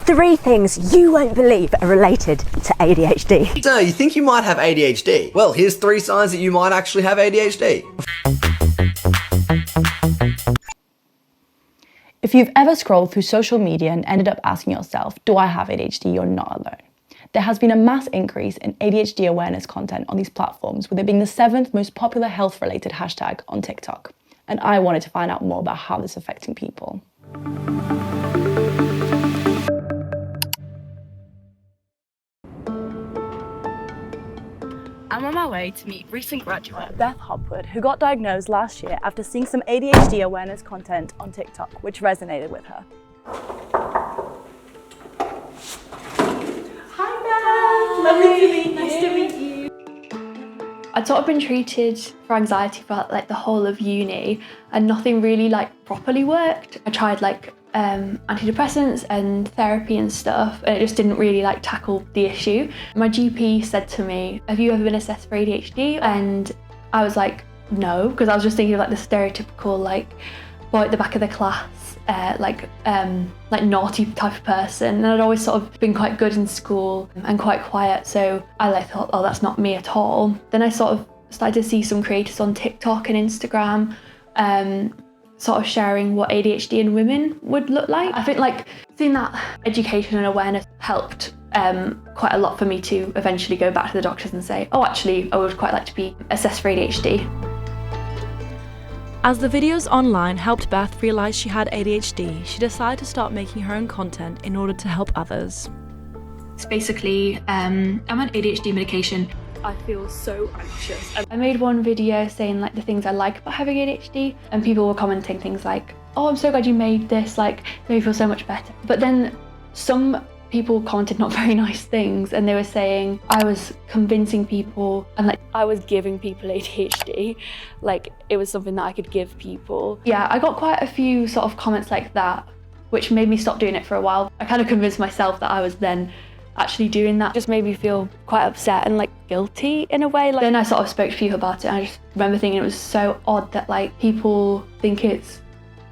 3 things you won't believe are related to ADHD. So, you think you might have ADHD? Well, here's 3 signs that you might actually have ADHD. If you've ever scrolled through social media and ended up asking yourself, do I have ADHD? You're not alone. There has been a mass increase in ADHD awareness content on these platforms, with it being the 7th most popular health-related hashtag on TikTok. And I wanted to find out more about how this is affecting people. I'm on my way to meet recent graduate Beth Hopwood, who got diagnosed last year after seeing some ADHD awareness content on TikTok, which resonated with her. Hi Beth! Lovely to meet you. Nice to meet you. I'd sort of been treated for anxiety for like the whole of uni, and nothing really like properly worked. I tried like antidepressants and therapy and stuff, and it just didn't really like tackle the issue. My GP said to me, have you ever been assessed for ADHD? And I was like, no, because I was just thinking of like the stereotypical like boy at the back of the class, like naughty type of person. And I'd always sort of been quite good in school and quite quiet, so I like thought, oh, that's not me at all. Then I sort of started to see some creators on TikTok and Instagram sort of sharing what ADHD in women would look like. I think like seeing that education and awareness helped quite a lot for me to eventually go back to the doctors and say, oh, actually, I would quite like to be assessed for ADHD. As the videos online helped Beth realise she had ADHD, she decided to start making her own content in order to help others. It's basically, I'm on ADHD medication. I feel so anxious. I made one video saying like the things I like about having ADHD, and people were commenting things like, oh, I'm so glad you made this, like, made me feel so much better. But then some people commented not very nice things, and they were saying I was convincing people and like I was giving people ADHD, like it was something that I could give people. Yeah, I got quite a few sort of comments like that, which made me stop doing it for a while. I kind of convinced myself that I was then actually doing that. Just made me feel quite upset and like guilty in a way. Like, then I sort of spoke to people about it, and I just remember thinking it was so odd that like people think it's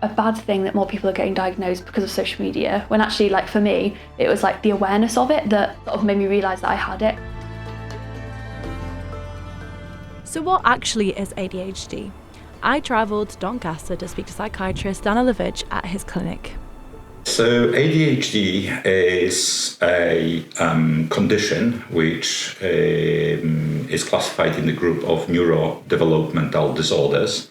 a bad thing that more people are getting diagnosed because of social media, when actually like for me it was like the awareness of it that sort of made me realise that I had it. So what actually is ADHD? I travelled to Doncaster to speak to psychiatrist Dan Olevich at his clinic. So ADHD is a condition which is classified in the group of neurodevelopmental disorders,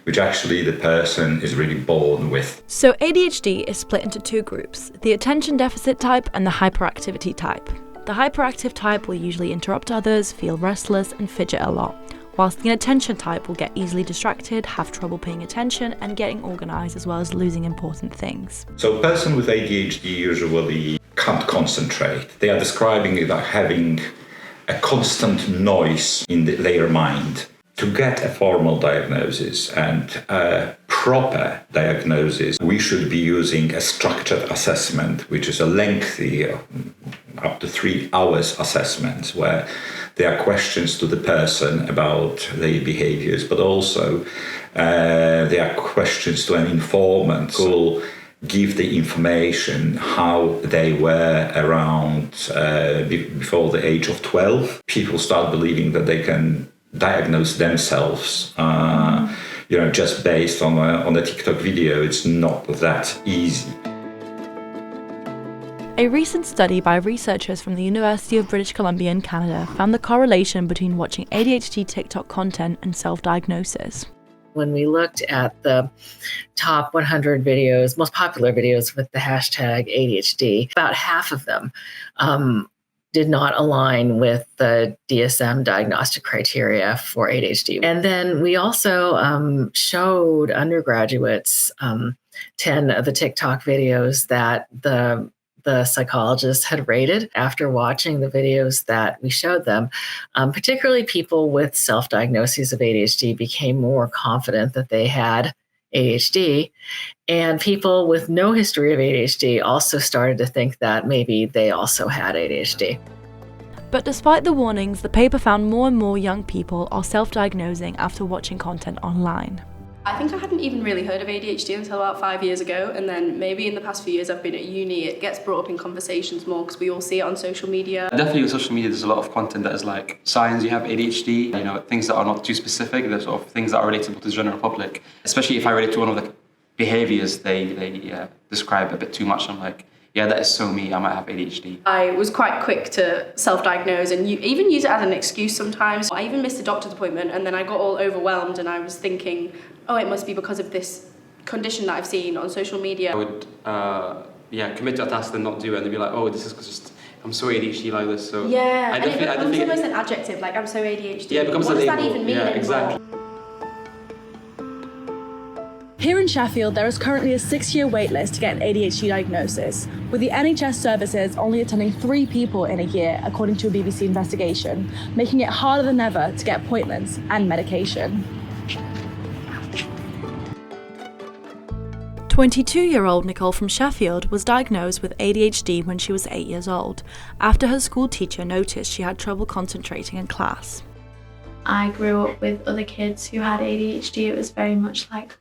which actually the person is really born with. So ADHD is split into 2 groups, the attention deficit type and the hyperactivity type. The hyperactive type will usually interrupt others, feel restless and fidget a lot, whilst the inattention type will get easily distracted, have trouble paying attention and getting organised, as well as losing important things. So a person with ADHD usually can't concentrate. They are describing it like having a constant noise in their mind. To get a formal diagnosis and a proper diagnosis, we should be using a structured assessment, which is a lengthy, up to 3 hours assessment, where there are questions to the person about their behaviors, but also there are questions to an informant who will give the information how they were around before the age of 12. People start believing that they can diagnose themselves, just based on a TikTok video. It's not that easy. A recent study by researchers from the University of British Columbia in Canada found the correlation between watching ADHD TikTok content and self-diagnosis. When we looked at the top 100 videos, most popular videos with the hashtag ADHD, about half of them did not align with the DSM diagnostic criteria for ADHD. And then we also showed undergraduates 10 of the TikTok videos that the psychologists had rated after watching the videos that we showed them. Particularly people with self-diagnoses of ADHD became more confident that they had ADHD, and people with no history of ADHD also started to think that maybe they also had ADHD. But despite the warnings, the paper found more and more young people are self-diagnosing after watching content online. I think I hadn't even really heard of ADHD until about 5 years ago, and then maybe in the past few years I've been at uni, it gets brought up in conversations more because we all see it on social media. Definitely on social media there's a lot of content that is like signs you have ADHD, you know, things that are not too specific, there's sort of things that are relatable to the general public. Especially if I relate to one of the behaviours they describe a bit too much, I'm like, yeah, that is so me, I might have ADHD. I was quite quick to self-diagnose and even use it as an excuse sometimes. I even missed a doctor's appointment and then I got all overwhelmed and I was thinking, oh, it must be because of this condition that I've seen on social media. I would commit to a task and not do it and then be like, oh, this is just, I'm so ADHD like this. So yeah, and it becomes almost an adjective, like I'm so ADHD. Yeah, it becomes what a does label. that even mean anymore? Exactly. Here in Sheffield, there is currently a 6-year waitlist to get an ADHD diagnosis, with the NHS services only attending 3 people in a year, according to a BBC investigation, making it harder than ever to get appointments and medication. 22-year-old Nicole from Sheffield was diagnosed with ADHD when she was 8 years old, after her school teacher noticed she had trouble concentrating in class. I grew up with other kids who had ADHD. It was very much like,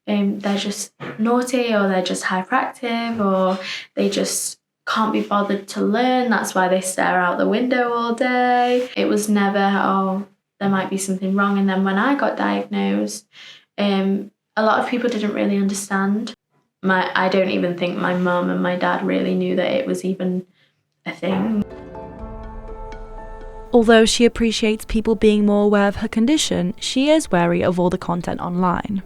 they're just naughty, or they're just hyperactive, or they just can't be bothered to learn. That's why they stare out the window all day. It was never, there might be something wrong. And then when I got diagnosed, a lot of people didn't really understand. I don't even think my mum and my dad really knew that it was even a thing. Although she appreciates people being more aware of her condition, she is wary of all the content online.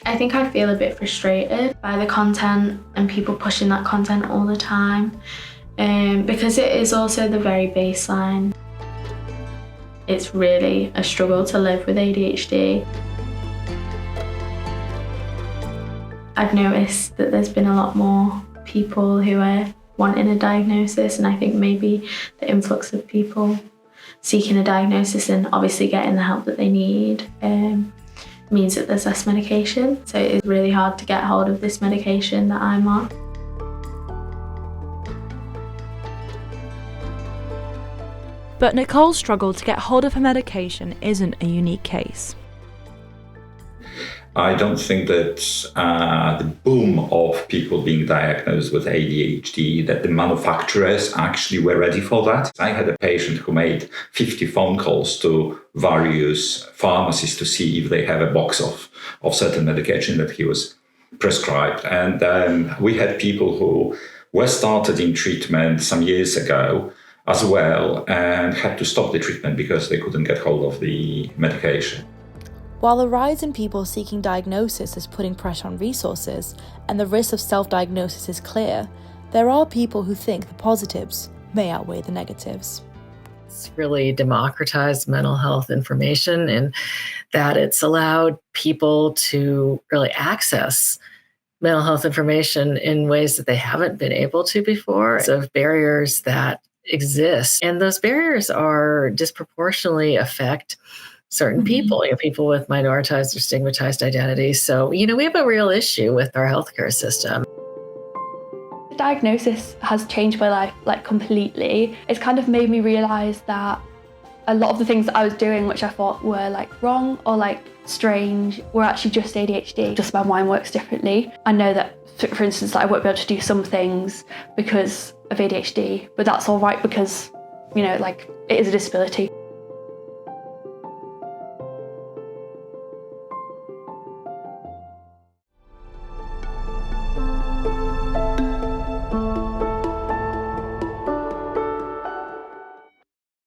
I think I feel a bit frustrated by the content and people pushing that content all the time, because it is also the very baseline. It's really a struggle to live with ADHD. I've noticed that there's been a lot more people who are wanting a diagnosis, and I think maybe the influx of people seeking a diagnosis and obviously getting the help that they need means that there's less medication. So it's really hard to get hold of this medication that I'm on. But Nicole's struggle to get hold of her medication isn't a unique case. I don't think that the boom of people being diagnosed with ADHD, that the manufacturers actually were ready for that. I had a patient who made 50 phone calls to various pharmacies to see if they have a box of certain medication that he was prescribed. And we had people who were started in treatment some years ago as well and had to stop the treatment because they couldn't get hold of the medication. While the rise in people seeking diagnosis is putting pressure on resources and the risk of self-diagnosis is clear, there are people who think the positives may outweigh the negatives. It's really democratized mental health information, and that it's allowed people to really access mental health information in ways that they haven't been able to before. So barriers that exist, and those barriers are disproportionately affect certain people, people with minoritized or stigmatized identities. So, we have a real issue with our healthcare system. The diagnosis has changed my life completely. It's kind of made me realize that a lot of the things that I was doing, which I thought were wrong or strange, were actually just ADHD. Just my mind works differently. I know that, for instance, I won't be able to do some things because of ADHD, but that's all right because, it is a disability.